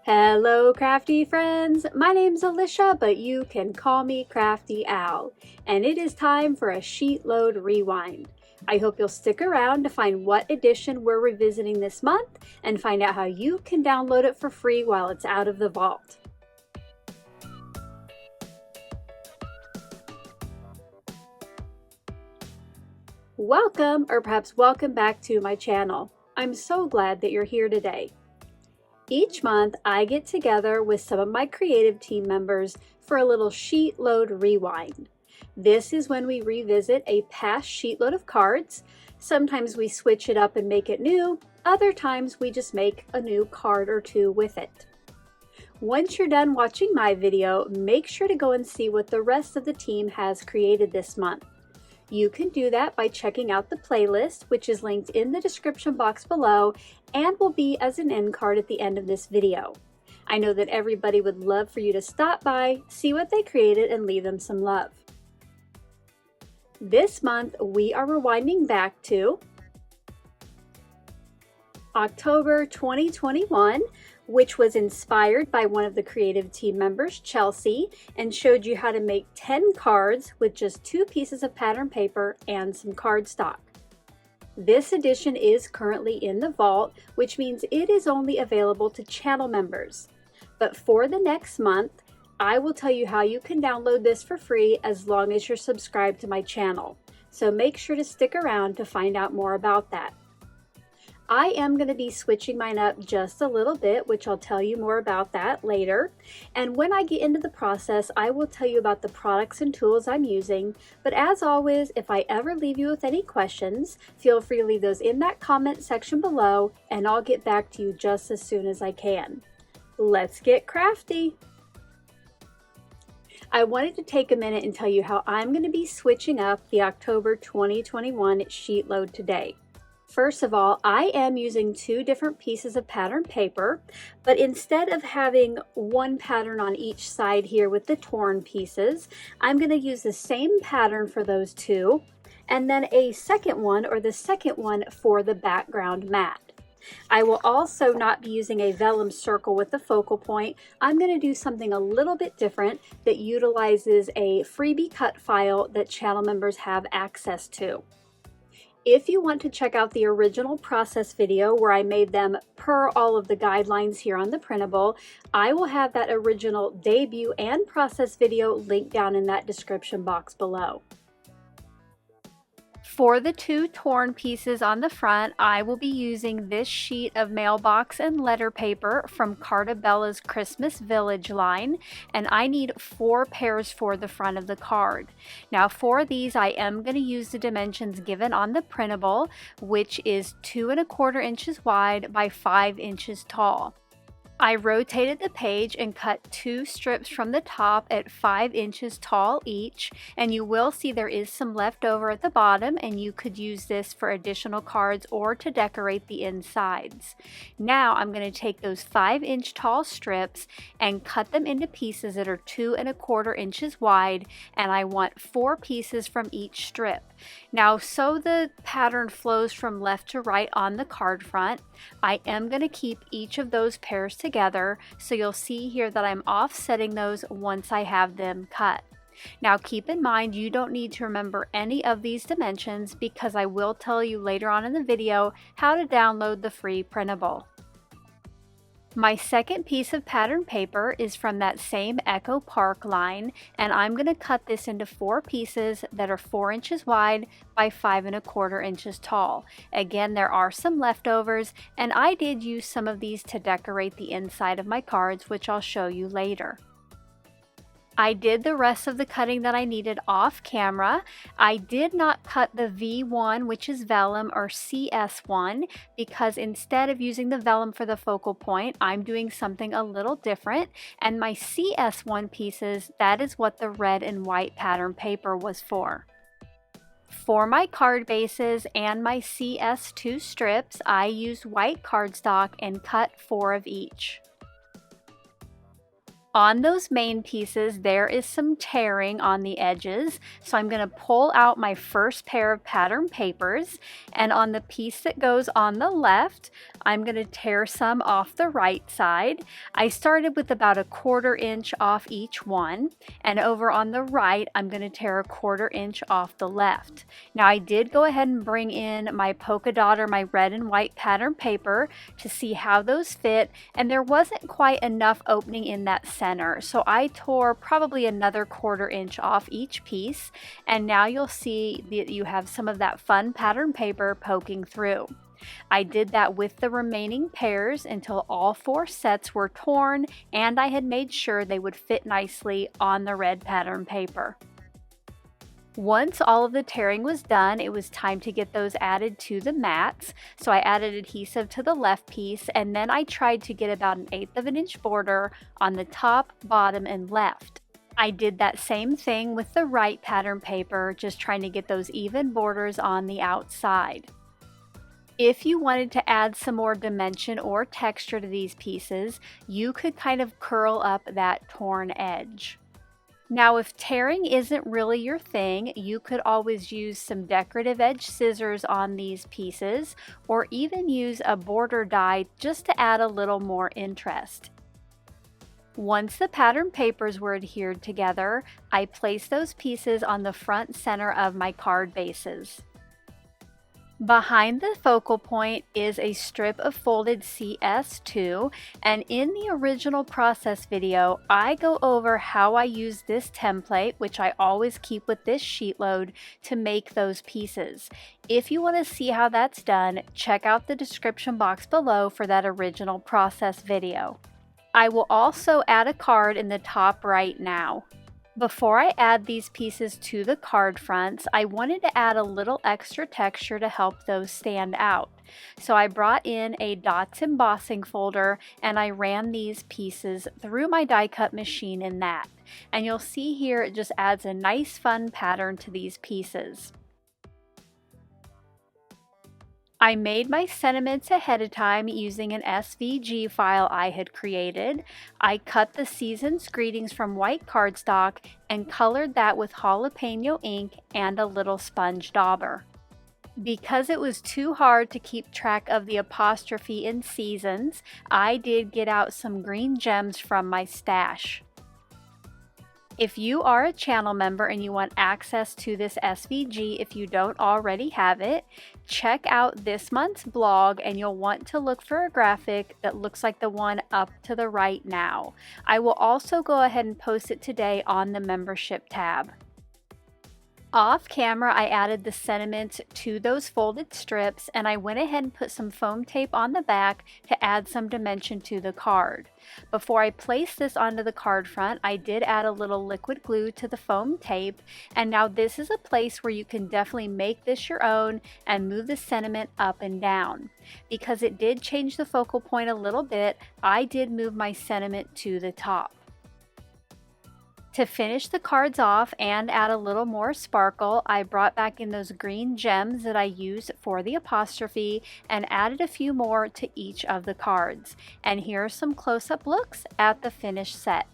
Hello crafty friends, my name's Alicia, but you can call me Crafty Al, and it is time for a SheetLoad rewind. I hope you'll stick around to find what edition we're revisiting this month and find out how you can download it for free while it's out of the vault. Welcome, or perhaps welcome back to my channel. I'm so glad that you're here today. Each month, I get together with some of my creative team members for a little SheetLoad rewind. This is when we revisit a past SheetLoad of cards. Sometimes we switch it up and make it new. Other times we just make a new card or two with it. Once you're done watching my video, make sure to go and see what the rest of the team has created this month. You can do that by checking out the playlist, which is linked in the description box below and will be as an end card at the end of this video. I know that everybody would love for you to stop by, see what they created, and leave them some love. This month, we are rewinding back to October 2021, which was inspired by one of the creative team members, Chelsea, and showed you how to make 10 cards with just 2 pieces of pattern paper and some cardstock. This edition is currently in the vault, which means it is only available to channel members. But for the next month, I will tell you how you can download this for free as long as you're subscribed to my channel. So make sure to stick around to find out more about that. I am going to be switching mine up just a little bit, which I'll tell you more about that later. And when I get into the process, I will tell you about the products and tools I'm using. But as always, if I ever leave you with any questions, feel free to leave those in that comment section below, and I'll get back to you just as soon as I can. Let's get crafty! I wanted to take a minute and tell you how I'm going to be switching up the October 2021 SheetLoad today. First of all, I am using 2 different pieces of pattern paper, but instead of having one pattern on each side here with the torn pieces, I'm going to use the same pattern for those 2, and then a second one for the background mat. I will also not be using a vellum circle with the focal point. I'm going to do something a little bit different that utilizes a freebie cut file that channel members have access to. If you want to check out the original process video where I made them per all of the guidelines here on the printable, I will have that original debut and process video linked down in that description box below. For the 2 torn pieces on the front, I will be using this sheet of mailbox and letter paper from Cartabella's Christmas Village line, and I need 4 pairs for the front of the card. Now for these, I am going to use the dimensions given on the printable, which is 2 1/4 inches wide by 5 inches tall. I rotated the page and cut 2 strips from the top at 5 inches tall each, and you will see there is some left over at the bottom, and you could use this for additional cards or to decorate the insides. Now I'm going to take those 5-inch tall strips and cut them into pieces that are 2 1/4 inches wide, and I want 4 pieces from each strip. Now, so the pattern flows from left to right on the card front, I am going to keep each of those pairs together, so you'll see here that I'm offsetting those once I have them cut. Now keep in mind you don't need to remember any of these dimensions because I will tell you later on in the video how to download the free printable. My second piece of pattern paper is from that same Echo Park line, and I'm going to cut this into 4 pieces that are 4 inches wide by 5 1/4 inches tall. Again, there are some leftovers, and I did use some of these to decorate the inside of my cards, which I'll show you later. I did the rest of the cutting that I needed off camera. I did not cut the V1, which is vellum, or CS1, because instead of using the vellum for the focal point, I'm doing something a little different. And my CS1 pieces, that is what the red and white pattern paper was for. For my card bases and my CS2 strips, I used white cardstock and cut 4 of each. On those main pieces, there is some tearing on the edges, so I'm going to pull out my first pair of pattern papers, and on the piece that goes on the left, I'm going to tear some off the right side. I started with about 1/4 inch off each one, and over on the right, I'm going to tear 1/4 inch off the left. Now I did go ahead and bring in my polka dot or my red and white pattern paper to see how those fit, and there wasn't quite enough opening in that center, so I tore probably another 1/4 inch off each piece, and now you'll see that you have some of that fun pattern paper poking through. I did that with the remaining pairs until all 4 sets were torn and I had made sure they would fit nicely on the red pattern paper. Once all of the tearing was done, it was time to get those added to the mats. So I added adhesive to the left piece, and then I tried to get about 1/8 of an inch border on the top, bottom, and left. I did that same thing with the right pattern paper, just trying to get those even borders on the outside. If you wanted to add some more dimension or texture to these pieces, you could kind of curl up that torn edge. Now, if tearing isn't really your thing, you could always use some decorative edge scissors on these pieces, or even use a border die just to add a little more interest. Once the pattern papers were adhered together, I placed those pieces on the front center of my card bases. Behind the focal point is a strip of folded CS2, and in the original process video, I go over how I use this template, which I always keep with this sheet load, to make those pieces. If you want to see how that's done, check out the description box below for that original process video. I will also add a card in the top right now. Before I add these pieces to the card fronts, I wanted to add a little extra texture to help those stand out. So I brought in a dots embossing folder and I ran these pieces through my die cut machine in that. And you'll see here it just adds a nice fun pattern to these pieces. I made my sentiments ahead of time using an SVG file I had created. I cut the season's greetings from white cardstock and colored that with jalapeno ink and a little sponge dauber. Because it was too hard to keep track of the apostrophe in seasons, I did get out some green gems from my stash. If you are a channel member and you want access to this SVG if you don't already have it, check out this month's blog and you'll want to look for a graphic that looks like the one up to the right now. I will also go ahead and post it today on the membership tab. Off camera, I added the sentiments to those folded strips and I went ahead and put some foam tape on the back to add some dimension to the card. Before I placed this onto the card front, I did add a little liquid glue to the foam tape, and now this is a place where you can definitely make this your own and move the sentiment up and down. Because it did change the focal point a little bit, I did move my sentiment to the top. To finish the cards off and add a little more sparkle, I brought back in those green gems that I used for the apostrophe and added a few more to each of the cards. And here are some close-up looks at the finished set.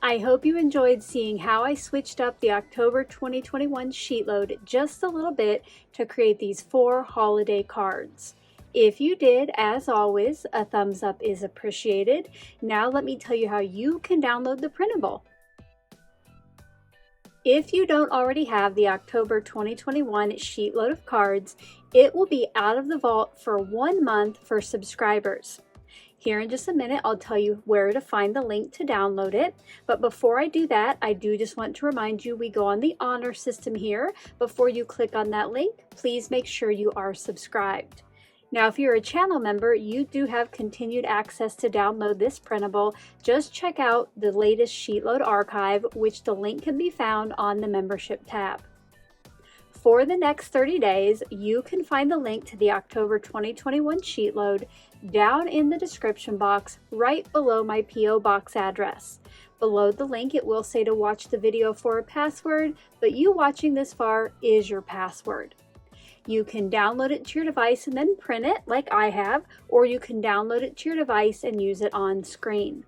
I hope you enjoyed seeing how I switched up the October 2021 sheet load just a little bit to create these 4 holiday cards. If you did, as always, a thumbs up is appreciated. Now let me tell you how you can download the printable. If you don't already have the October 2021 sheet load of cards, it will be out of the vault for 1 month for subscribers. Here in just a minute, I'll tell you where to find the link to download it. But before I do that, I do just want to remind you we go on the honor system here. Before you click on that link, please make sure you are subscribed. Now, if you're a channel member, you do have continued access to download this printable. Just check out the latest SheetLoad archive, which the link can be found on the membership tab. For the next 30 days, you can find the link to the October 2021 sheet load down in the description box right below my P.O. box address. Below the link, it will say to watch the video for a password, but you watching this far is your password. You can download it to your device and then print it like I have, or you can download it to your device and use it on screen.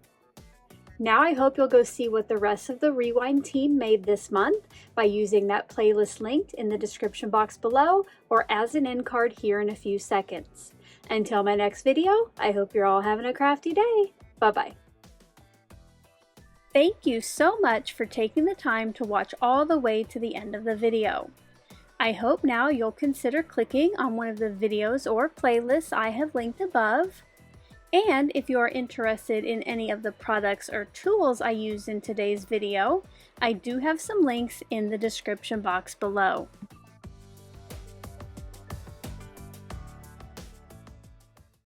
Now I hope you'll go see what the rest of the Rewind team made this month by using that playlist linked in the description box below or as an end card here in a few seconds. Until my next video, I hope you're all having a crafty day. Bye-bye. Thank you so much for taking the time to watch all the way to the end of the video. I hope now you'll consider clicking on one of the videos or playlists I have linked above. And if you are interested in any of the products or tools I used in today's video, I do have some links in the description box below.